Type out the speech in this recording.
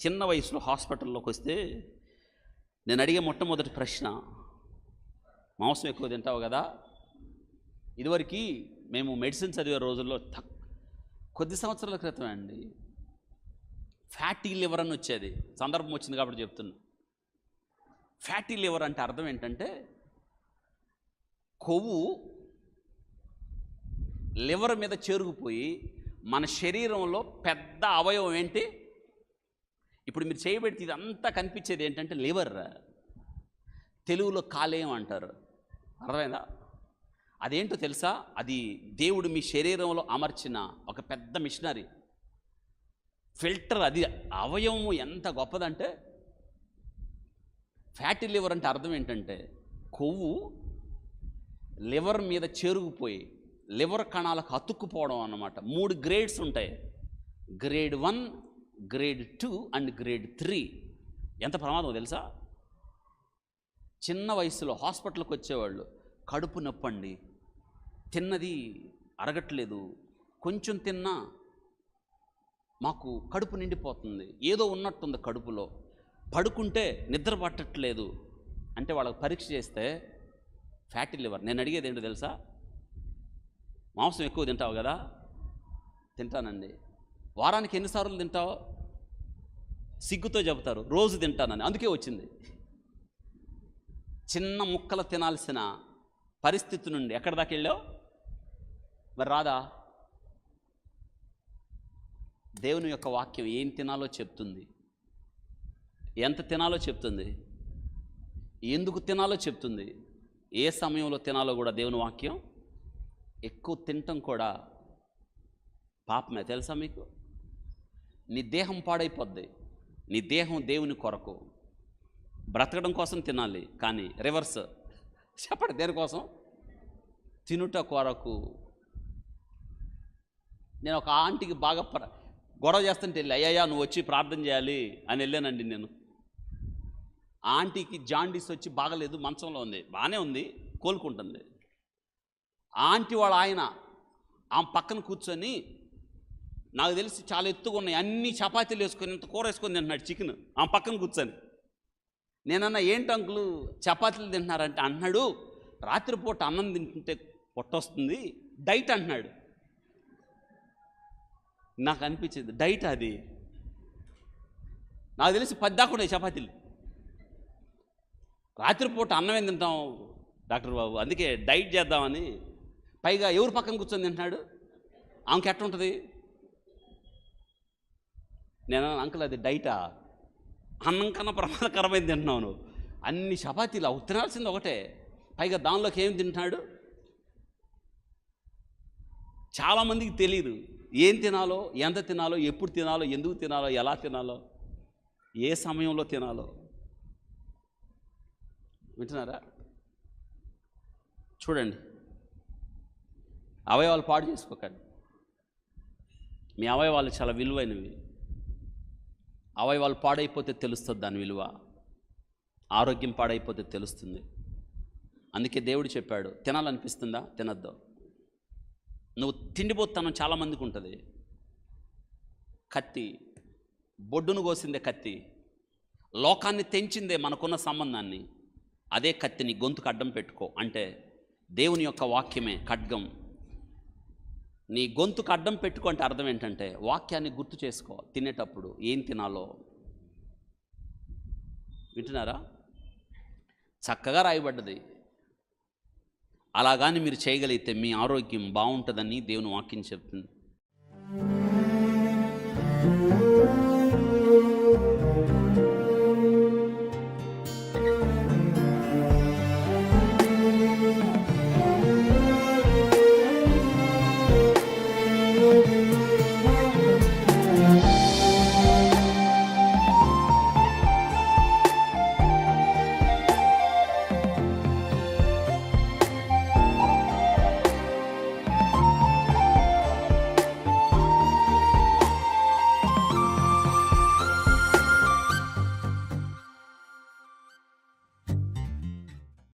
చిన్న వయసులో హాస్పిటల్లోకి వస్తే నేను అడిగే మొట్టమొదటి ప్రశ్న, మాంసం ఎక్కువ తింటావు కదా? ఇదివరకు మేము మెడిసిన్ చదివే రోజుల్లో కొద్ది సంవత్సరాల క్రితం అండి ఫ్యాటీ లివర్ అని వచ్చేది. సందర్భం వచ్చింది కాబట్టి చెప్తున్నా. ఫ్యాటీ లివర్ అంటే అర్థం ఏంటంటే కొవ్వు లివర్ మీద చేరుకుపోయి మన శరీరంలో పెద్ద అవయవం ఏంటి? ఇప్పుడు మీరు చేయబెడితే ఇదంతా కనిపించేది ఏంటంటే లివర్, తెలుగులో కాలేయం అంటారు. అర్థమైందా? అదేంటో తెలుసా? అది దేవుడు మీ శరీరంలో అమర్చిన ఒక పెద్ద మిషనరీ, ఫిల్టర్. అది అవయవము ఎంత గొప్పదంటే, ఫ్యాటీ లివర్ అంటే అర్థం ఏంటంటే కొవ్వు లివర్ మీద చేరుకుపోయి లివర్ కణాలకు అతుక్కుపోవడం అన్నమాట. 3 గ్రేడ్స్ ఉంటాయి, గ్రేడ్ 1, గ్రేడ్ 2 అండ్ గ్రేడ్ 3. ఎంత ప్రమాదం తెలుసా? చిన్న వయసులో హాస్పిటల్కి వచ్చేవాళ్ళు, కడుపు నొప్పండి, తిన్నది అరగట్లేదు, కొంచెం తిన్నా మాకు కడుపు నిండిపోతుంది, ఏదో ఉన్నట్టుంది కడుపులో, పడుకుంటే నిద్ర పట్టట్లేదు అంటే వాళ్ళకి పరీక్ష చేస్తే ఫ్యాటీ లివర్. నేను అడిగేది ఏంటో తెలుసా? మాంసం ఎక్కువ తింటావు కదా? తింటానండి. వారానికి ఎన్నిసార్లు తింటావు? సిగ్గుతో చెబుతారు రోజు తింటానని. అందుకే వచ్చింది. చిన్న ముక్కలు తినాల్సిన పరిస్థితి నుండి ఎక్కడి దాకా వెళ్ళావు? మరి రాదా? దేవుని యొక్క వాక్యం ఏం తినాలో చెప్తుంది, ఎంత తినాలో చెప్తుంది, ఎందుకు తినాలో చెప్తుంది, ఏ సమయంలో తినాలో కూడా దేవుని వాక్యం. ఎక్కువ తినటం కూడా పాపమే తెలుసా మీకు? నీ దేహం పాడైపోద్ది. నీ దేహం దేవుని కొరకు బ్రతకడం కోసం తినాలి, కానీ రివర్స్ చెప్పండి, దేనికోసం? తినుట కొరకు. నేను ఒక ఆంటీకి బాగా గొడవ చేస్తుంటే వెళ్ళి, అయ్యా నువ్వు వచ్చి ప్రార్థన చేయాలి అని వెళ్ళానండి నేను. ఆ ఆంటీకి జాండీస్ వచ్చి బాగలేదు, మంచంలో ఉంది, బాగానే ఉంది, కోలుకుంటుంది. ఆ ఆంటీ వాళ్ళ ఆయన ఆమె పక్కన కూర్చొని, నాకు తెలిసి చాలా ఎత్తుగా ఉన్నాయి, అన్ని చపాతీలు వేసుకొని ఇంత కూర వేసుకొని తింటున్నాడు, చికెన్. ఆమె పక్కన కూర్చొని నేనన్నా, ఏంటి అంకులు చపాతీలు తింటున్నారంటే, అన్నాడు రాత్రిపూట అన్నం తింటుంటే పొట్టొస్తుంది, డైట్ అంటున్నాడు. నాకు అనిపించింది డైట్ అది. నాకు తెలిసి 10 దాకా ఉన్నాయి చపాతీలు. రాత్రిపూట అన్నం ఏం తింటాం డాక్టర్ బాబు, అందుకే డైట్ చేద్దామని. పైగా ఎవరు పక్కన కూర్చొని తింటున్నాడు? ఆమెకి ఎట్టుంటుంది? నేను అంకుల్ అది డైటా? అన్నం కన్నా ప్రమాదకరమైంది తింటున్నావు నువ్వు. అన్ని చపాతీలు అవి తినాల్సింది ఒకటే, పైగా దానిలోకి ఏం తింటున్నాడు? చాలామందికి తెలియదు ఏం తినాలో, ఎంత తినాలో, ఎప్పుడు తినాలో, ఎందుకు తినాలో, ఎలా తినాలో, ఏ సమయంలో తినాలో. వింటున్నారా? చూడండి, అవయవాలు పాడు చేసుకోకండి. మీ అవయవాలు చాలా విలువైనవి. అవయవాలు పాడైపోతే తెలుస్తుంది దాని విలువ, ఆరోగ్యం పాడైపోతే తెలుస్తుంది. అందుకే దేవుడు చెప్పాడు, తినాలనిపిస్తుందా? తినద్దు. నువ్వు తిండిపోతాను చాలామందికి ఉంటుంది. కత్తి, బొడ్డును కోసిందే కత్తి, లోకాన్ని తెంచిందే మనకున్న సంబంధాన్ని. అదే కత్తిని గొంతుకు అడ్డం పెట్టుకో అంటే దేవుని యొక్క వాక్యమే ఖడ్గం. నీ గొంతుకు అడ్డం పెట్టుకో అంటే అర్థం ఏంటంటే వాక్యాన్ని గుర్తు చేసుకో, తినేటప్పుడు ఏం తినాలో. వింటున్నారా? చక్కగా రాయబడ్డది. అలాగాని మీరు చేయగలిగితే మీ ఆరోగ్యం బాగుంటుందని దేవుని వాక్యం చెప్తుంది.